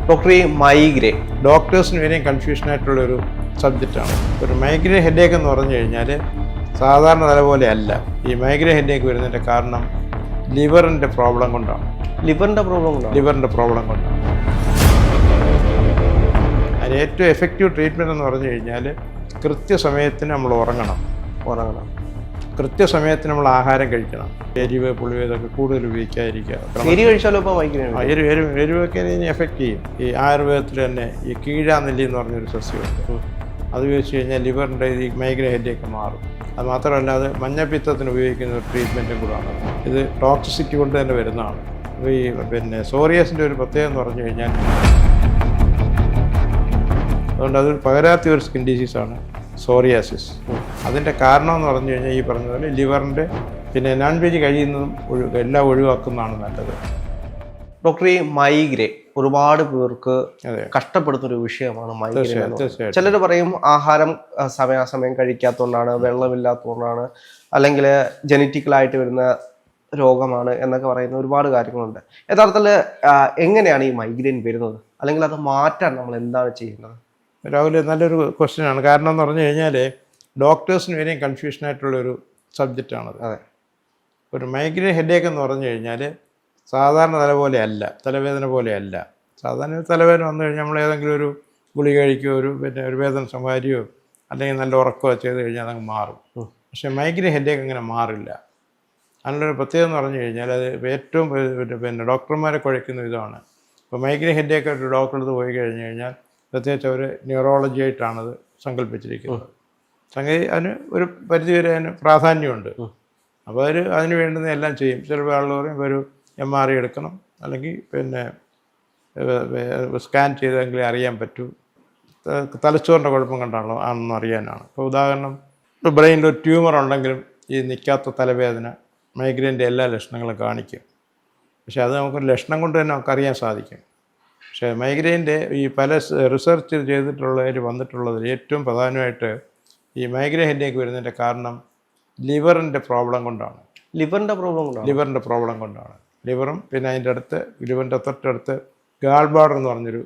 Doctor, ഈ migraine ഡോക്ടേഴ്സിന് വരെയും കൺഫ്യൂഷനായിട്ടുള്ളൊരു സബ്ജക്റ്റാണ്. ഒരു മൈഗ്രെയിൻ ഹെഡേക്ക് എന്ന് പറഞ്ഞു കഴിഞ്ഞാൽ സാധാരണ തല പോലെ അല്ല. ഈ മൈഗ്രെയിൻ ഹെഡേക്ക് വരുന്നതിൻ്റെ കാരണം ലിവറിൻ്റെ പ്രോബ്ലം കൊണ്ടാണ്. ലിവറിൻ്റെ പ്രോബ്ലം കൊണ്ടാണ്. അതിന് ഏറ്റവും എഫക്റ്റീവ് ട്രീറ്റ്മെൻറ്റ് എന്ന് പറഞ്ഞു കഴിഞ്ഞാൽ കൃത്യസമയത്തിന് നമ്മൾ ഉറങ്ങണം. കൃത്യസമയത്തിന് നമ്മൾ ആഹാരം കഴിക്കണം. എരിവ്, പുളിവ് ഇതൊക്കെ കൂടുതൽ ഉപയോഗിക്കാതിരിക്കുക. എരിവൊക്കെ ഇതിനെ എഫക്റ്റ് ചെയ്യും. ഈ ആയുർവേദത്തിൽ തന്നെ ഈ കീഴാനെല്ലി എന്ന് പറഞ്ഞൊരു സസ്യമുണ്ട്. അത് ഉപയോഗിച്ച് കഴിഞ്ഞാൽ ലിവറിൻ്റെ ഈ മൈഗ്രെയിൻ ഹെഡേക്ക് മാറും. അത് മാത്രമല്ല, അത് മഞ്ഞപ്പിത്തത്തിന് ഉപയോഗിക്കുന്ന ഒരു ട്രീറ്റ്മെൻറ്റും കൂടാണ്. ഇത് ടോക്സിസിറ്റി കൊണ്ട് തന്നെ വരുന്നതാണ്. ഈ സോറിയാസിൻ്റെ ഒരു പ്രത്യേകത എന്ന് പറഞ്ഞു കഴിഞ്ഞാൽ, അതുകൊണ്ട് അത് പകരാത്ത ഒരു സ്കിൻ ഡിസീസാണ് സോറിയാസിസ്. അതിൻ്റെ കാരണം എന്ന് പറഞ്ഞു കഴിഞ്ഞാൽ ഈ പറഞ്ഞ പോലെ ലിവറിൻ്റെ നോൺ വെജ് കഴിയുന്നതും എല്ലാം ഒഴിവാക്കുന്നതാണ് നല്ലത്. ഡോക്ടർ, ഈ മൈഗ്രെയിൻ ഒരുപാട് പേർക്ക് കഷ്ടപ്പെടുന്ന ഒരു വിഷയമാണ് മൈഗ്രെയിൻ. ചിലർ പറയും ആഹാരം സമയാസമയം കഴിക്കാത്തതുകൊണ്ടാണ്, വെള്ളമില്ലാത്തതുകൊണ്ടാണ്, അല്ലെങ്കിൽ ജനറ്റിക്കലായിട്ട് വരുന്ന രോഗമാണ് എന്നൊക്കെ പറയുന്ന ഒരുപാട് കാര്യങ്ങളുണ്ട്. യഥാർത്ഥത്തിൽ എങ്ങനെയാണ് ഈ മൈഗ്രെയിൻ വരുന്നത്, അല്ലെങ്കിൽ അത് മാറ്റാൻ നമ്മൾ എന്താണ് ചെയ്യുന്നത്? രാഹുൽ, നല്ലൊരു ക്വസ്റ്റ്യനാണ്. കാരണം എന്ന് പറഞ്ഞു കഴിഞ്ഞാൽ ഡോക്ടേഴ്സിന് വരെയും കൺഫ്യൂഷനായിട്ടുള്ളൊരു സബ്ജക്റ്റാണത്. ഒരു മൈഗ്രെയിൻ ഹെഡേക്ക് എന്ന് പറഞ്ഞു കഴിഞ്ഞാൽ സാധാരണ തല പോലെ അല്ല, തലവേദന പോലെയല്ല. സാധാരണ തലവേദന വന്നു കഴിഞ്ഞാൽ നമ്മൾ ഏതെങ്കിലും ഒരു ഗുളിക കഴിക്കുകയോ ഒരു വേദന സംഹാരിയോ അല്ലെങ്കിൽ നല്ല ഉറക്കമോ ചെയ്ത് കഴിഞ്ഞാൽ അതങ്ങ് മാറും. പക്ഷേ മൈഗ്രെയിൻ ഹെഡേക്ക് അങ്ങനെ മാറില്ല. അതിനുള്ളൊരു പ്രത്യേകത എന്ന് പറഞ്ഞു കഴിഞ്ഞാൽ അത് ഏറ്റവും ഡോക്ടർമാരെ കുഴക്കുന്ന ഇതാണ്. ഇപ്പോൾ മൈഗ്രെയിൻ ഹെഡേക്ക് ഒരു ഡോക്ടറെ അടുത്ത് പോയി കഴിഞ്ഞ് കഴിഞ്ഞാൽ പ്രത്യേകിച്ച് അവർ ന്യൂറോളജി ആയിട്ടാണത് സങ്കല്പിച്ചിരിക്കുന്നത്. അതിന് ഒരു പരിധിവരെ അതിന് പ്രാധാന്യമുണ്ട്. അപ്പോൾ അതിന് വേണ്ടുന്ന എല്ലാം ചെയ്യും. ചിലപ്പോൾ ആളുകൾ പറയും ഒരു MRI എടുക്കണം, അല്ലെങ്കിൽ സ്കാൻ ചെയ്തെങ്കിലേ അറിയാൻ പറ്റൂ, തലച്ചോറിൻ്റെ കുഴപ്പം കണ്ടാണല്ലോ ആണെന്ന് അറിയാനാണ്. ഇപ്പോൾ ഉദാഹരണം, ബ്രെയിനിൽ ഒരു ട്യൂമർ ഉണ്ടെങ്കിലും ഈ നിൽക്കാത്ത തലവേദന മൈഗ്രെയിൻ്റെ എല്ലാ ലക്ഷണങ്ങളും കാണിക്കും. പക്ഷേ അത് നമുക്കൊരു ലക്ഷണം കൊണ്ട് തന്നെ നമുക്കറിയാൻ സാധിക്കും. പക്ഷേ മൈഗ്രെയിൻ്റെ ഈ പല റിസർച്ച് ചെയ്തിട്ടുള്ളവർ വന്നിട്ടുള്ളതിൽ ഏറ്റവും പ്രധാനമായിട്ട് ഈ മൈഗ്രെയിൻ ഹെഡേക്ക് വരുന്നതിൻ്റെ കാരണം ലിവറിൻ്റെ പ്രോബ്ലം കൊണ്ടാണ്. ലിവറും പിന്നെ അതിൻ്റെ അടുത്ത് ലിവറിൻ്റെ തൊട്ടടുത്ത് ഗാൾ ബ്ലാഡർ എന്ന് പറഞ്ഞൊരു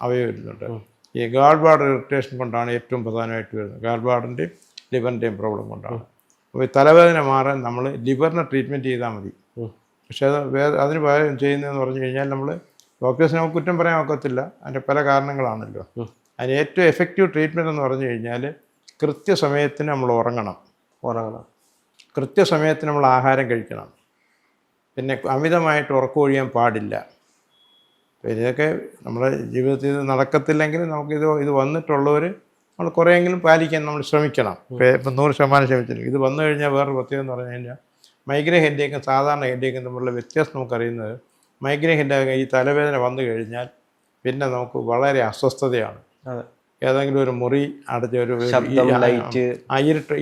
അവയവം വരുന്നുണ്ട്. ഈ ഗാൾ ബ്ലാഡർ ഇറിറ്റേഷൻ കൊണ്ടാണ് ഏറ്റവും പ്രധാനമായിട്ട് വരുന്നത്. ഗാൾ ബ്ലാഡറിൻ്റെയും ലിവറിൻ്റെയും പ്രോബ്ലം കൊണ്ടാണ്. അപ്പോൾ ഈ തലവേദന മാറാൻ നമ്മൾ ലിവറിനെ ട്രീറ്റ്മെൻറ്റ് ചെയ്താൽ മതി. പക്ഷേ അതിന് പകരം ചെയ്യുന്നതെന്ന് പറഞ്ഞു കഴിഞ്ഞാൽ നമ്മൾ ഡോക്ടേഴ്സിനെ നമുക്ക് കുറ്റം പറയാൻ ഒക്കത്തില്ല. അതിൻ്റെ പല കാരണങ്ങളാണല്ലോ. അതിന് ഏറ്റവും എഫക്റ്റീവ് ട്രീറ്റ്മെൻറ്റ് എന്ന് പറഞ്ഞു കഴിഞ്ഞാൽ കൃത്യസമയത്തിന് നമ്മൾ ഉറങ്ങണം. കൃത്യസമയത്തിന് നമ്മൾ ആഹാരം കഴിക്കണം. പിന്നെ അമിതമായിട്ട് ഉറക്കമൊഴിയാൻ പാടില്ല. ഇതൊക്കെ നമ്മുടെ ജീവിതത്തിൽ ഇത് നടക്കത്തില്ലെങ്കിൽ ഇത് വന്നിട്ടുള്ളവർ നമ്മൾ കുറേയെങ്കിലും പാലിക്കാൻ നമ്മൾ ശ്രമിക്കണം. ഇപ്പം 100% ശ്രമിച്ചിരിക്കും. ഇത് വന്നു കഴിഞ്ഞാൽ വേറൊരു പ്രത്യേകത എന്ന് പറഞ്ഞു കഴിഞ്ഞാൽ മൈഗ്രെയിൻ ഹെഡേക്കും സാധാരണ ഹെഡേക്കും തമ്മിലുള്ള വ്യത്യാസം നമുക്കറിയുന്നത്, മൈഗ്രെയിൻ ഹെഡേക്ക് ഈ തലവേദന വന്നു കഴിഞ്ഞാൽ പിന്നെ നമുക്ക് വളരെ അസ്വസ്ഥതയാണ്. ഏതെങ്കിലും ഒരു മുറി അടച്ച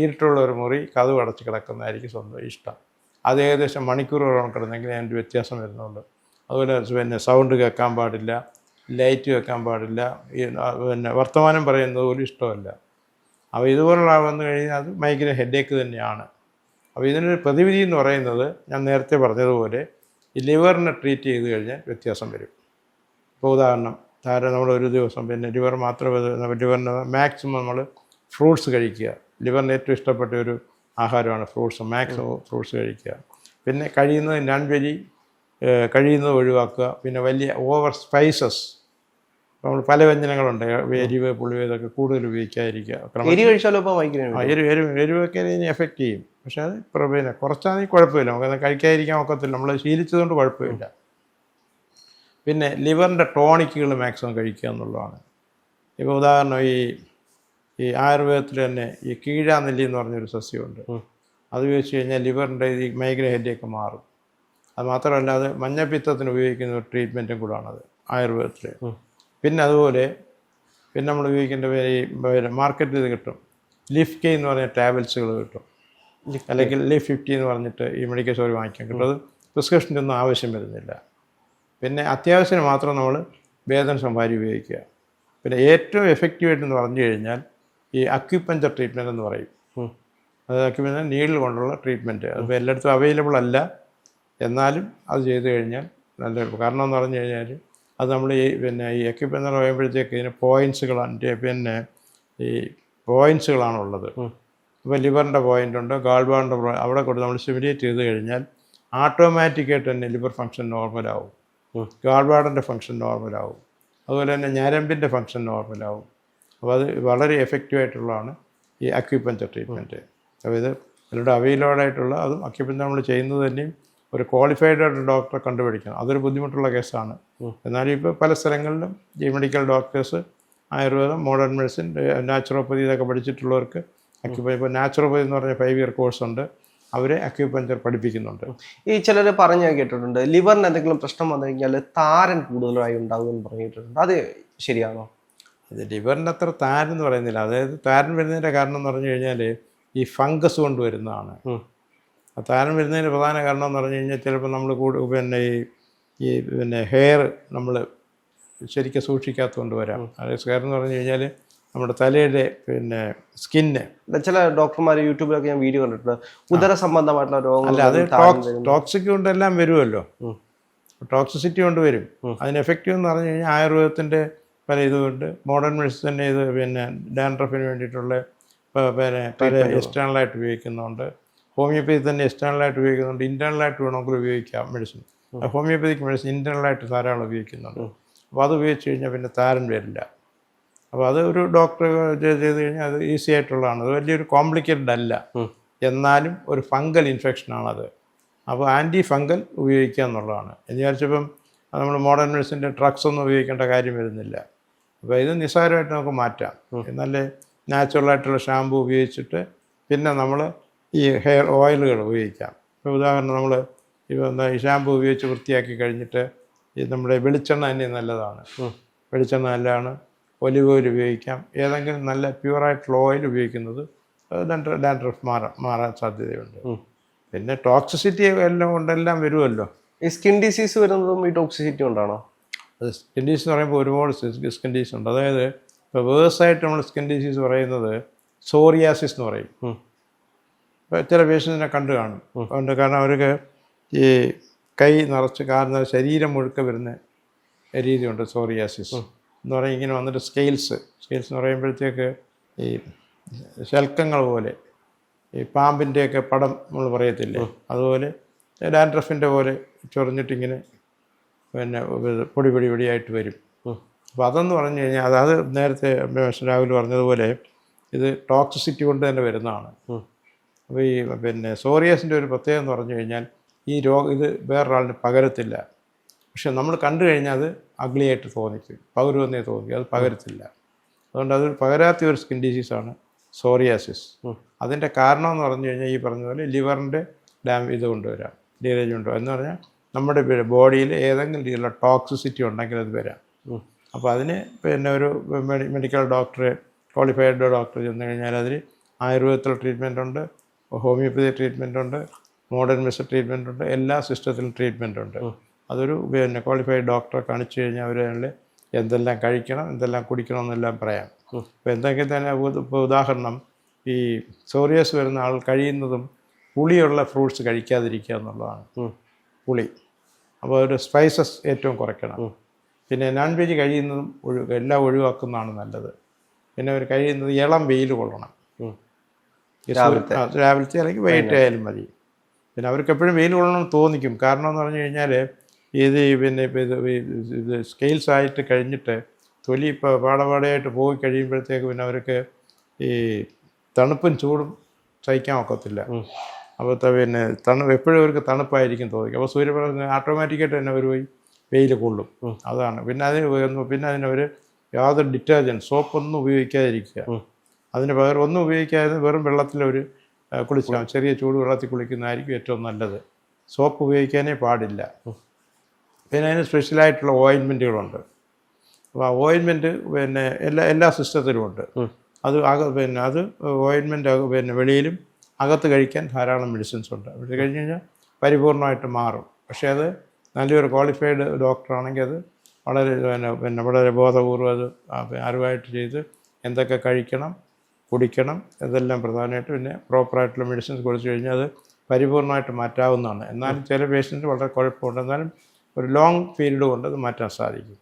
ഇരുട്ടുള്ള ഒരു മുറി കതവ് അടച്ച് കിടക്കുന്നതായിരിക്കും സ്വന്തം ഇഷ്ടം. അത് ഏകദേശം മണിക്കൂറുകളോളം കിടന്നെങ്കിൽ അതിൻ്റെ വ്യത്യാസം വരുന്നുണ്ട്. അതുപോലെ സൗണ്ട് കേൾക്കാൻ പാടില്ല, ലൈറ്റ് വെക്കാൻ പാടില്ല, വർത്തമാനം പറയുന്നത് പോലും ഇഷ്ടമല്ല. അപ്പോൾ ഇതുപോലുള്ള വന്നു കഴിഞ്ഞാൽ അത് മൈഗ്രെയിൻ ഹെഡേക്ക് തന്നെയാണ്. അപ്പോൾ ഇതിനൊരു പ്രതിവിധി എന്ന് പറയുന്നത് ഞാൻ നേരത്തെ പറഞ്ഞതുപോലെ ഈ ലിവറിനെ ട്രീറ്റ് ചെയ്ത് കഴിഞ്ഞാൽ വ്യത്യാസം വരും. ഇപ്പോൾ ഉദാഹരണം, നമ്മൾ ഒരു ദിവസം ലിവർ ലിവറിന് മാക്സിമം നമ്മൾ ഫ്രൂട്ട്സ് കഴിക്കുക. ലിവറിന് ഏറ്റവും ഇഷ്ടപ്പെട്ട ഒരു ആഹാരമാണ് ഫ്രൂട്ട്സ്. മാക്സിമം ഫ്രൂട്ട്സ് കഴിക്കുക. പിന്നെ കഴിയുന്നത് നോൺ വെജ് കഴിയുന്നത് ഒഴിവാക്കുക. പിന്നെ വലിയ ഓവർ സ്പൈസസ്, നമ്മൾ പല വ്യഞ്ജനങ്ങളുണ്ട്, എരിവ്, പുളിവ് ഇതൊക്കെ കൂടുതൽ ഉപയോഗിക്കാതിരിക്കുക. എരിവൊക്കെ ഇതിനെ എഫക്റ്റ് ചെയ്യും. പക്ഷേ അത് കുറച്ചാണെങ്കിൽ കുഴപ്പമില്ല. നമുക്കത് കഴിക്കാതിരിക്കാൻ ഒക്കത്തില്ല. നമ്മൾ ശീലിച്ചതുകൊണ്ട് കുഴപ്പമില്ല. പിന്നെ ലിവറിൻ്റെ ടോണിക്കുകൾ മാക്സിമം കഴിക്കുക എന്നുള്ളതാണ്. ഇപ്പോൾ ഉദാഹരണം, ഈ ആയുർവേദത്തിൽ തന്നെ ഈ കീഴാനെല്ലി എന്ന് പറഞ്ഞൊരു സസ്യമുണ്ട്. അത് ഉപയോഗിച്ച് കഴിഞ്ഞാൽ ലിവറിൻ്റെ ഈ മൈഗ്രെയിൻ ഹെഡേക്ക് മാറും. അത് മാത്രമല്ല, അത് മഞ്ഞപ്പിത്തത്തിന് ഉപയോഗിക്കുന്ന ഒരു ട്രീറ്റ്മെൻറ്റും കൂടാണത് ആയുർവേദത്തിൽ. പിന്നെ അതുപോലെ നമ്മൾ ഉപയോഗിക്കേണ്ട മാർക്കറ്റിൽ ഇത് കിട്ടും, ലിഫ് കെ എന്ന് പറഞ്ഞ ടാബ്ലറ്റ്സുകൾ കിട്ടും, അല്ലെങ്കിൽ ലിഫ് 50 എന്ന് പറഞ്ഞിട്ട് ഈ മെഡിക്കൽ സ്റ്റോറിൽ വാങ്ങിക്കാൻ കിട്ടും. അത് പ്രിസ്ക്രിപ്ഷൻ്റെ ഒന്നും ആവശ്യം വരുന്നില്ല. പിന്നെ അത്യാവശ്യത്തിന് മാത്രം നമ്മൾ വേദന സംഹാരി ഉപയോഗിക്കുക. പിന്നെ ഏറ്റവും എഫക്റ്റീവായിട്ടെന്ന് പറഞ്ഞു കഴിഞ്ഞാൽ ഈ അക്യുപഞ്ചർ ട്രീറ്റ്മെൻറ്റ് എന്ന് പറയും. അത് അക്യുപഞ്ചർ നീഡിൽ കൊണ്ടുള്ള ട്രീറ്റ്മെൻറ്റ്. അതിപ്പോൾ എല്ലായിടത്തും അവൈലബിൾ അല്ല, എന്നാലും അത് ചെയ്തു കഴിഞ്ഞാൽ നല്ല. കാരണം എന്ന് പറഞ്ഞു കഴിഞ്ഞാൽ അത് നമ്മൾ ഈ അക്യുപഞ്ചർ പറയുമ്പോഴത്തേക്ക് ഇതിന് പോയിൻറ്റ്സുകളാണ് ഈ പോയിൻറ്റ്സുകളാണുള്ളത്. ഇപ്പോൾ ലിവറിൻ്റെ പോയിൻ്റ് ഉണ്ട്, ഗാൾബാറിൻ്റെ അവിടെ കൊണ്ട് നമ്മൾ സ്റ്റിമുലേറ്റ് ചെയ്ത് കഴിഞ്ഞാൽ ഓട്ടോമാറ്റിക്കായിട്ട് തന്നെ ലിവർ ഫങ്ഷൻ നോർമലാവും, ഗാൾബാറിൻ്റെ ഫങ്ഷൻ നോർമലാവും, അതുപോലെ തന്നെ ഞരമ്പിൻ്റെ ഫങ്ഷൻ നോർമലാവും. അപ്പോൾ അത് വളരെ എഫക്റ്റീവായിട്ടുള്ളതാണ് ഈ അക്യുപഞ്ചർ ട്രീറ്റ്മെൻറ്റ്. അപ്പോൾ ഇത് ഇതിലൂടെ അവൈലബിളായിട്ടുള്ള അതും അക്യുപഞ്ചർ നമ്മൾ ചെയ്യുന്നത് തന്നെയും ഒരു ക്വാളിഫൈഡ് ആയിട്ട് ഡോക്ടറെ കണ്ടുപിടിക്കണം. അതൊരു ബുദ്ധിമുട്ടുള്ള കേസാണ്. എന്നാലും ഇപ്പോൾ പല സ്ഥലങ്ങളിലും ഈ മെഡിക്കൽ ഡോക്ടേഴ്സ് ആയുർവേദം, മോഡേൺ മെഡിസിൻ, നാച്ചുറോപ്പതി ഇതൊക്കെ പഠിച്ചിട്ടുള്ളവർക്ക് അക്യുപഞ്ചർ, ഇപ്പോൾ നാച്ചുറോപ്പതി എന്ന് പറഞ്ഞ 5 ഇയർ കോഴ്സുണ്ട്, അവരെ അക്യുപഞ്ചർ പഠിപ്പിക്കുന്നുണ്ട്. ഈ ചിലർ പറഞ്ഞു കേട്ടിട്ടുണ്ട് ലിവറിന് എന്തെങ്കിലും പ്രശ്നം വന്നു കഴിഞ്ഞാൽ താരൻ കൂടുതലായി ഉണ്ടാകും എന്ന് പറഞ്ഞിട്ടുണ്ട്. അത് ശരിയാണോ? അത് ലിവറിൻ്റെ അത്ര താരൻ എന്ന് പറയുന്നില്ല. അതായത് താരൻ വരുന്നതിൻ്റെ കാരണം എന്ന് പറഞ്ഞു കഴിഞ്ഞാൽ ഈ ഫംഗസ് കൊണ്ട് വരുന്നതാണ്. ആ താരൻ വരുന്നതിൻ്റെ പ്രധാന കാരണം എന്ന് പറഞ്ഞു കഴിഞ്ഞാൽ ചിലപ്പോൾ നമ്മൾ ഈ ഹെയർ നമ്മൾ ശരിക്കും സൂക്ഷിക്കാത്തതുകൊണ്ട് വരാം. അതായത് ഹെയർ എന്ന് പറഞ്ഞു കഴിഞ്ഞാൽ നമ്മുടെ തലയുടെ സ്കിന്ന്. ചില ഡോക്ടർമാർ യൂട്യൂബിലൊക്കെ ഞാൻ വീഡിയോ കണ്ടിട്ടുണ്ട് ഉദര സംബന്ധമായിട്ടുള്ള രോഗങ്ങൾ. അല്ല, അത് ടോക്സിക് കൊണ്ടെല്ലാം വരുമല്ലോ, ടോക്സിസിറ്റി കൊണ്ട് വരും. അതിന് എഫക്റ്റീവ് എന്ന് പറഞ്ഞു കഴിഞ്ഞാൽ ആയുർവേദത്തിൻ്റെ പല ഇതുകൊണ്ട്, മോഡേൺ മെഡിസിൻ തന്നെ ഇത് ഡാൻഡ്രഫിന് വേണ്ടിയിട്ടുള്ള പല എക്സ്റ്റേണലായിട്ട് ഉപയോഗിക്കുന്നുണ്ട്, ഹോമിയോപ്പതി തന്നെ എക്സ്റ്റേണലായിട്ട് ഉപയോഗിക്കുന്നുണ്ട്, ഇൻറ്റേണലായിട്ട് വേണമെങ്കിൽ ഉപയോഗിക്കാം മെഡിസിൻ. ഹോമിയോപ്പതിക്ക് മെഡിസിൻ ഇൻറ്റേണലായിട്ട് ധാരാളം ഉപയോഗിക്കുന്നുണ്ട്. അപ്പോൾ അത് ഉപയോഗിച്ച് കഴിഞ്ഞാൽ പിന്നെ താരൻ വരില്ല. അപ്പോൾ അത് ഒരു ഡോക്ടർ ചെയ്ത് കഴിഞ്ഞാൽ അത് ഈസി ആയിട്ടുള്ളതാണ്. അത് വലിയൊരു കോംപ്ലിക്കേറ്റഡ് അല്ല, എന്നാലും ഒരു ഫംഗൽ ഇൻഫെക്ഷനാണത്. അപ്പോൾ ആൻറ്റി ഫംഗൽ ഉപയോഗിക്കുക എന്നുള്ളതാണ്. എന്ന് വിചാരിച്ചപ്പം നമ്മൾ മോഡേൺ മെഡിസിൻ്റെ ഡ്രഗ്സ് ഒന്നും ഉപയോഗിക്കേണ്ട കാര്യം വരുന്നില്ല. അപ്പോൾ ഇത് നിസ്സാരമായിട്ട് നമുക്ക് മാറ്റാം. നല്ല നാച്ചുറലായിട്ടുള്ള ഷാമ്പു ഉപയോഗിച്ചിട്ട് പിന്നെ നമ്മൾ ഈ ഹെയർ ഓയിലുകൾ ഉപയോഗിക്കാം. ഇപ്പോൾ ഉദാഹരണം നമ്മൾ ഈ ഷാമ്പു ഉപയോഗിച്ച് വൃത്തിയാക്കി കഴിഞ്ഞിട്ട് ഈ നമ്മുടെ വെളിച്ചെണ്ണ തന്നെ നല്ലതാണ്. വെളിച്ചെണ്ണ നല്ലതാണ്. ഒലിവ് ഓയിൽ ഉപയോഗിക്കാം. ഏതെങ്കിലും നല്ല പ്യുവറായിട്ടുള്ള ഓയിൽ ഉപയോഗിക്കുന്നത് ഡാൻഡ്രഫ് മാറാൻ സാധ്യതയുണ്ട്. പിന്നെ ടോക്സിസിറ്റി എല്ലാം വരുമല്ലോ. ഈ സ്കിൻ ഡിസീസ് വരുന്നതും ഈ ടോക്സിസിറ്റി കൊണ്ടാണോ? അത് സ്കിൻ ഡിസീസ് എന്ന് പറയുമ്പോൾ ഒരുപാട് സ്കിൻ ഡിസീസ് ഉണ്ട്. അതായത് ഇപ്പോൾ വേഴ്സായിട്ട് നമ്മൾ സ്കിൻ ഡിസീസ് പറയുന്നത് സോറിയാസിസ് എന്ന് പറയും. ഇപ്പോൾ ചില പേഷ്യൻസിനെ കണ്ടു കാണും. കാരണം അവർക്ക് ഈ കൈ നിറച്ച് കാർന്ന ശരീരം മുഴുക്ക വരുന്ന രീതിയുണ്ട് സോറിയാസിസ് എന്ന് പറയും. ഇങ്ങനെ വന്നിട്ട് സ്കെയിൽസ് എന്ന് പറയുമ്പോഴത്തേക്ക് ഈ ശൽക്കങ്ങൾ പോലെ, ഈ പാമ്പിൻ്റെയൊക്കെ പടം നമ്മൾ പറയത്തില്ലേ, അതുപോലെ ഡാൻഡ്രഫിൻ്റെ പോലെ ചൊറിഞ്ഞിട്ടിങ്ങനെ പൊടിയായിട്ട് വരും. അപ്പോൾ അതെന്ന് പറഞ്ഞു കഴിഞ്ഞാൽ അത് നേരത്തെ രാഹുൽ പറഞ്ഞതുപോലെ ഇത് ടോക്സിസിറ്റി കൊണ്ട് തന്നെ വരുന്നതാണ്. അപ്പോൾ ഈ സോറിയാസിൻ്റെ ഒരു പ്രത്യേകത എന്ന് പറഞ്ഞു കഴിഞ്ഞാൽ ഈ ഇത് വേറൊരാളിന് പകരത്തില്ല. പക്ഷെ നമ്മൾ കണ്ടു കഴിഞ്ഞാൽ അത് അഗ്ലിയായിട്ട് തോന്നിക്കും, പകരുമെന്നേ തോന്നിക്കും, അത് പകരത്തില്ല. അതുകൊണ്ട് അതൊരു പകരാത്ത ഒരു സ്കിൻ ഡിസീസാണ് സോറിയാസിസ്. അതിൻ്റെ കാരണം എന്ന് പറഞ്ഞു കഴിഞ്ഞാൽ ഈ പറഞ്ഞതുപോലെ ലിവറിൻ്റെ ഇത് കൊണ്ടുവരാം, ഡീറേജ് കൊണ്ടുവരാം. എന്ന് പറഞ്ഞാൽ നമ്മുടെ ബോഡിയിൽ ഏതെങ്കിലും രീതിയിലുള്ള ടോക്സിസിറ്റി ഉണ്ടെങ്കിൽ അത് വരാം. അപ്പോൾ അതിന് ഒരു മെഡിക്കൽ ഡോക്ടറെ, ക്വാളിഫൈഡ് ഡോക്ടർ ചെന്ന് കഴിഞ്ഞാൽ അതിൽ ആയുർവേദത്തിലുള്ള ട്രീറ്റ്മെൻ്റ് ഉണ്ട്, ഹോമിയോപ്പതി ട്രീറ്റ്മെൻ്റ് ഉണ്ട്, മോഡേൺ മെഡിസിൻ ട്രീറ്റ്മെൻ്റ് ഉണ്ട്, എല്ലാ സിസ്റ്റത്തിലും ട്രീറ്റ്മെൻ്റ് ഉണ്ട്. അതൊരു ക്വാളിഫൈഡ് ഡോക്ടറെ കാണിച്ചു കഴിഞ്ഞാൽ അവർ എന്തെല്ലാം കഴിക്കണം, എന്തെല്ലാം കുടിക്കണം എന്നെല്ലാം പറയാം. ഇപ്പോൾ എന്തെങ്കിലും തന്നെ ഇപ്പോൾ ഉദാഹരണം ഈ സോറിയാസ് വരുന്ന ആൾ കഴിയുന്നതും പുളിയുള്ള ഫ്രൂട്ട്സ് കഴിക്കാതിരിക്കുക എന്നുള്ളതാണ്. പുളി, അപ്പോൾ ഒരു സ്പൈസസ് ഏറ്റവും കുറയ്ക്കണം. പിന്നെ നോൺ വെജ് കഴിയുന്നതും എല്ലാം ഒഴിവാക്കുന്നതാണ് നല്ലത്. പിന്നെ അവർ കഴിയുന്നത് ഇളം വെയിൽ കൊള്ളണം, രാവിലത്തെ അല്ലെങ്കിൽ വൈകിട്ട് ആയാലും മതി. പിന്നെ അവർക്ക് എപ്പോഴും വെയിൽ കൊള്ളണമെന്ന് തോന്നിക്കും. കാരണം എന്ന് പറഞ്ഞു കഴിഞ്ഞാൽ ഇത് ഇത് സ്കെയിൽസ് ആയിട്ട് കഴിഞ്ഞിട്ട് തൊലി ഇപ്പോൾ പാടപാടയായിട്ട് പോയി കഴിയുമ്പോഴത്തേക്ക് പിന്നെ അവർക്ക് ഈ തണുപ്പും ചൂടും സഹിക്കാൻ ഒക്കത്തില്ല. അപ്പോൾ എപ്പോഴും അവർക്ക് തണുപ്പായിരിക്കും തോന്നിക്കും. അപ്പോൾ സൂര്യപ്രകാശം ഓട്ടോമാറ്റിക്കായിട്ട് തന്നെ അവർ പോയി വെയിൽ കൊള്ളും. അതാണ്. പിന്നെ അതിനവർ യാതൊരു ഡിറ്റർജൻറ്റ്, സോപ്പൊന്നും ഉപയോഗിക്കാതിരിക്കുക. അതിന് പകരം ഒന്നും ഉപയോഗിക്കാതെ വെറും വെള്ളത്തിലൊരു കുളിച്ചാൽ, ചെറിയ ചൂട് വെള്ളത്തിൽ കുളിക്കുന്നതായിരിക്കും ഏറ്റവും നല്ലത്. സോപ്പ് ഉപയോഗിക്കാനേ പാടില്ല. പിന്നെ അതിന് സ്പെഷ്യലായിട്ടുള്ള ഓയിൻമെൻറ്റുകളുണ്ട്. അപ്പോൾ ആ ഓയിൻമെൻറ്റ് എല്ലാ സിസ്റ്റത്തിലും ഉണ്ട്. അത് അത് ഓയിൻമെൻറ്റ് വെളിയിലും അകത്ത് കഴിക്കാൻ ധാരാളം മെഡിസിൻസ് ഉണ്ട്. അത് കഴിഞ്ഞ് കഴിഞ്ഞാൽ പരിപൂർണമായിട്ട് മാറും. പക്ഷേ അത് നല്ലൊരു ക്വാളിഫൈഡ് ഡോക്ടറാണെങ്കിൽ അത് വളരെ ബോധപൂർവ്വം അത് അറിവായിട്ട് ചെയ്ത് എന്തൊക്കെ കഴിക്കണം, കുടിക്കണം, ഇതെല്ലാം പ്രധാനമായിട്ട് പിന്നെ പ്രോപ്പറായിട്ടുള്ള മെഡിസിൻസ് കൊടുത്തു കഴിഞ്ഞാൽ അത് പരിപൂർണമായിട്ട് മാറ്റാവുന്നതാണ്. എന്നാലും ചില പേഷ്യൻറ്റ് വളരെ കുഴപ്പമുണ്ട്. എന്നാലും ഒരു ലോങ് പീരീഡ് കൊണ്ട് അത് മാറ്റാൻ സാധിക്കും.